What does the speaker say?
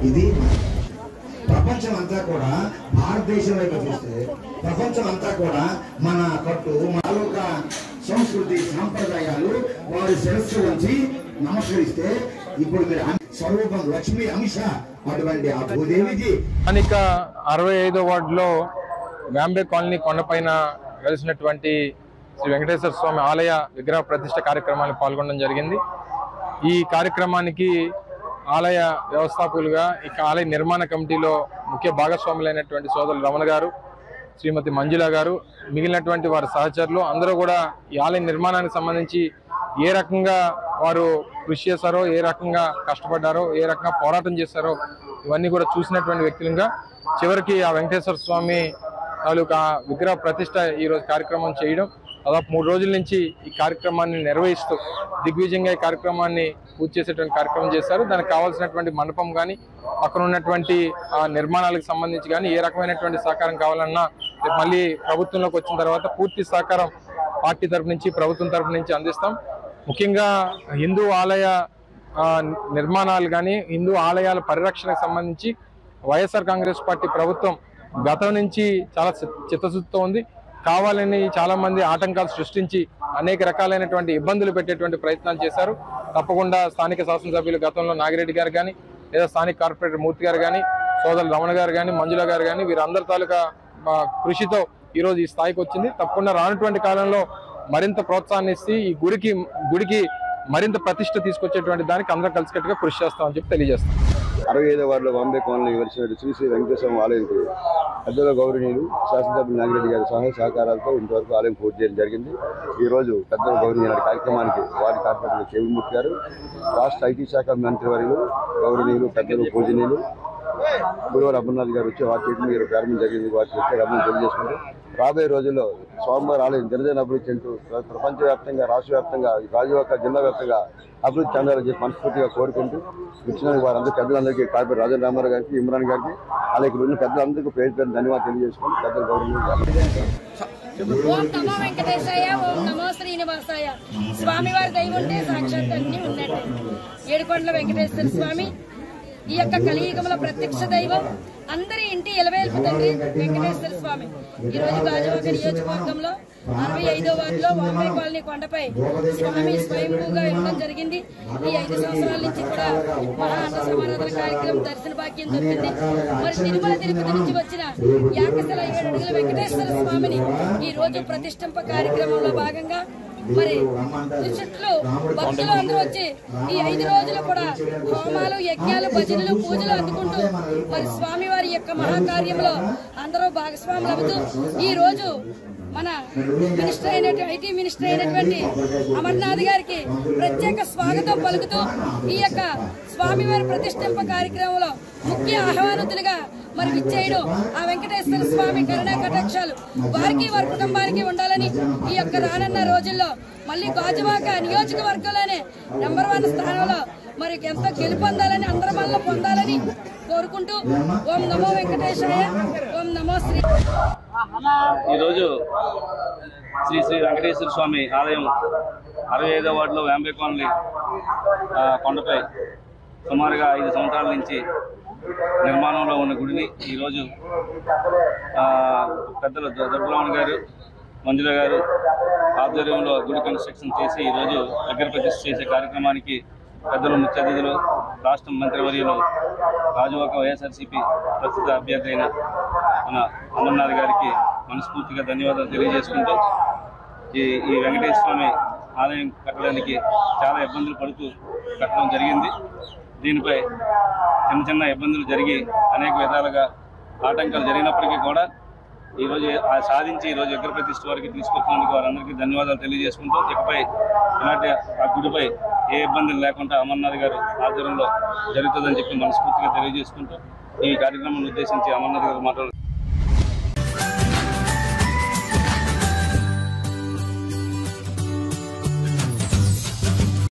ఇది ప్రపంచం అంతా కూడా భారతదేశం వైపు చూస్తే ప్రపంచం అంతా కూడా మన కట్టు మాలోక సంస్కృతి సాంప్రదాయాలు వారి శిరస్సు నుంచి నమస్కరిస్తే ఇప్పుడు మీరు స్వరూపం లక్ష్మీ అంశ అటువంటి ఆ భూదేవికి స్థానిక 65వ వార్డులో వ్యాంబే కాలనీ కొండపైన వెలిసినటువంటి శ్రీ వెంకటేశ్వర స్వామి ఆలయ విగ్రహ ప్రతిష్ఠ కార్యక్రమానికి పాల్గొనడం జరిగింది. ఈ కార్యక్రమానికి ఆలయ వ్యవస్థాపకులుగా ఇక ఆలయ నిర్మాణ కమిటీలో ముఖ్య భాగస్వాములైనటువంటి సోదరులు రమణ గారు, శ్రీమతి మంజుల గారు, మిగిలినటువంటి వారి సహచరులు అందరూ కూడా ఈ ఆలయ నిర్మాణానికి సంబంధించి ఏ రకంగా వారు కృషి చేశారో, ఏ రకంగా కష్టపడ్డారో, ఏ రకంగా పోరాటం చేశారో ఇవన్నీ కూడా చూసినటువంటి వ్యక్తులుగా చివరికి ఆ వెంకటేశ్వర స్వామి తాలూకా విగ్రహ ప్రతిష్ఠ ఈరోజు కార్యక్రమం చేయడం, దాదాపు 3 రోజుల నుంచి ఈ కార్యక్రమాన్ని నిర్వహిస్తూ దిగ్విజయంగా ఈ కార్యక్రమాన్ని పూర్తి చేసేటువంటి కార్యక్రమం చేశారు. దానికి కావాల్సినటువంటి మండపం కానీ అక్కడ ఉన్నటువంటి నిర్మాణాలకు సంబంధించి కానీ ఏ రకమైనటువంటి సహకారం కావాలన్నా మళ్ళీ ప్రభుత్వంలోకి వచ్చిన తర్వాత పూర్తి సహకారం పార్టీ తరఫు నుంచి ప్రభుత్వం తరఫు నుంచి అందిస్తాం. ముఖ్యంగా హిందూ ఆలయ నిర్మాణాలు కానీ హిందూ ఆలయాల పరిరక్షణకు సంబంధించి వైఎస్ఆర్ కాంగ్రెస్ పార్టీ ప్రభుత్వం గతం నుంచి చాలా చిత్తశుద్ధితో ఉంది. కావాలని చాలా మంది ఆటంకాలు సృష్టించి అనేక రకాలైనటువంటి ఇబ్బందులు పెట్టేటువంటి ప్రయత్నాలు చేశారు. తప్పకుండా స్థానిక శాసనసభ్యులు గతంలో నాగిరెడ్డి గారు కానీ లేదా స్థానిక కార్పొరేటర్ మూర్తి గారు కానీ సోదరులు రమణ గారు కానీ మంజుల గారు కానీ వీరందరి తాలూకా కృషితో ఈరోజు ఈ స్థాయికి వచ్చింది. తప్పకుండా రానటువంటి కాలంలో మరింత ప్రోత్సాహాన్ని ఇచ్చి ఈ గుడికి మరింత ప్రతిష్ట తీసుకొచ్చేటువంటి దానికి అందరూ కలిసికట్టుగా కృషి చేస్తామని చెప్పి తెలియజేస్తాం. 65వ వార్డులో బాంబే కాలనీ వెలిసిన శ్రీ శ్రీ వెంకటేశ్వర ఆలయానికి పెద్దల గౌరవనీయులు శాసనసభ్యులు నాగిరెడ్డి గారి సహాయ సహకారాలతో ఇంతవరకు ఆలయం పూర్తి చేయడం జరిగింది. ఈరోజు పెద్దల గౌరవనీయుల కార్యక్రమానికి వారి కార్పొరేటర్ కేవీమూర్తి గారు, రాష్ట్ర ఐటీ శాఖ మంత్రివర్యులు గౌరవనీయులు పెద్దలు పూజనీయులు గురువారు అమర్నాథ్ గారు వచ్చి వారి చేతి మీద ప్రారంభం జరిగింది. వారికి ప్రత్యేక అభినందనలు తెలియజేసుకుంటూ రాబోయే రోజుల్లో స్వామివారి ఆలయం దినదిన అభివృద్ధి చెందుతూ ప్రపంచవ్యాప్తంగా రాష్ట్ర వ్యాప్తంగా రాజువాక జిల్లా వ్యాప్తంగా అభివృద్ధి చెందాలని చెప్పి మనస్ఫూర్తిగా కోరుకుంటూ వచ్చిన వారందరూ పెద్దలందరికీ కార్పొరేటర్ రాజేంద్ర రామారావు గారికి, ఇమ్రాన్ గారికి అలాగే ఉన్న పెద్దలందరికీ పేరు పేరు ధన్యవాదాలు తెలియజేసుకుని పెద్దల గౌరవం. ఓం నమో వెంకటేశాయ, ఓం నమో శ్రీనివాసాయ. స్వామివారి దయ ఉంటే సాక్షాత్ అన్ని ఉన్నట్టే. ఏడుకొండల వెంకటేశ్వర స్వామి ఈ యొక్క కలియుగంలో ప్రత్యక్ష దైవం, అందరి ఇంటి ఎలవేల్పు తండ్రి వెంకటేశ్వర స్వామి. ఈ రోజు గాజువాక నియోజకవర్గంలో 65వ వార్డులో వాంబే కాలనీ కొండపై స్వామి స్వయంభూగా ఇవ్వడం జరిగింది. ఈ 5 సంవత్సరాల నుంచి కూడా మహా అన్న సమారాధన కార్యక్రమం దర్శన భాగ్యం దొరికింది. మరి తిరుమల తిరుపతి నుంచి వచ్చిన యాకశల 7 అడుగుల వెంకటేశ్వర స్వామిని ఈ రోజు ప్రతిష్ఠింప కార్యక్రమంలో భాగంగా మరి చుట్టూ భక్తులు అందరూ వచ్చి ఈ 5 రోజులు కూడా హోమాలు, యజ్ఞాలు, భజనలు, పూజలు అందుకుంటూ మరి స్వామివారి యొక్క మహాకార్యంలో అందరూ భాగస్వాములు అవుతూ ఈ రోజు మన ఐటీ మినిస్టర్ అయినటువంటి అమర్నాథ్ గారికి ప్రత్యేక స్వాగతం పలుకుతూ ఈ యొక్క స్వామివారి ప్రతిష్ఠింప కార్యక్రమంలో ముఖ్య ఆహ్వానితులుగా మరి విచ్చేయడం ఆ వెంకటేశ్వర స్వామి కరుణా కటాక్షాలు వారికి వారి కుటుంబానికి ఉండాలని ఈ యొక్క రానున్న రోజుల్లో మళ్ళీ గాజువాక నియోజకవర్గంలోనే నెంబర్ 1 స్థానంలో మరి ఎంతో గెలుపొందాలని అందరి వల్ల పొందాలని కోరుకుంటూ ఓం నమో వెంకటేశాయ, ఓం నమో శ్రీ. ఈరోజు శ్రీ శ్రీ వెంకటేశ్వర స్వామి ఆలయం 65వ వార్డులో వ్యాంబే కాలనీ కొండపై సుమారుగా 5 సంవత్సరాల నుంచి నిర్మాణంలో ఉన్న గుడిని ఈరోజు పెద్దలు దొడ్డరామన్ గారు, మంజుల గారు ఆధ్వర్యంలో గుడి కన్స్ట్రక్షన్ చేసి ఈరోజు దగ్గర ప్రతిష్ఠ చేసే కార్యక్రమానికి పెద్దలు ముఖ్య అతిథులు రాష్ట్ర మంత్రివర్యులు గాజువాక వైఎస్ఆర్సీపీ ప్రస్తుత అభ్యర్థి అయిన మన అమర్నాథ్ గారికి మనస్ఫూర్తిగా ధన్యవాదాలు తెలియజేసుకుంటూ ఈ వెంకటేశ్వర స్వామి ఆలయం కట్టడానికి చాలా ఇబ్బందులు పడుతూ కట్టడం జరిగింది. దీనిపై చిన్న ఇబ్బందులు జరిగి అనేక విధాలుగా ఆటంకాలు జరిగినప్పటికీ కూడా ఈరోజు సాధించి ఈరోజు విగ్రహ ప్రతిష్ఠ వారికి తీసుకొచ్చినందుకు వారందరికీ ధన్యవాదాలు తెలియజేసుకుంటూ ఇకపై ఇలాంటి ఆ గుడిపై ఏ ఇబ్బందులు లేకుండా అమర్నాథ్ గారు ఆధ్వర్యంలో జరుగుతుందని చెప్పి మనస్ఫూర్తిగా తెలియజేసుకుంటూ ఈ కార్యక్రమాన్ని ఉద్దేశించి అమర్నాథ్ గారు మాట్లాడుతున్నారు.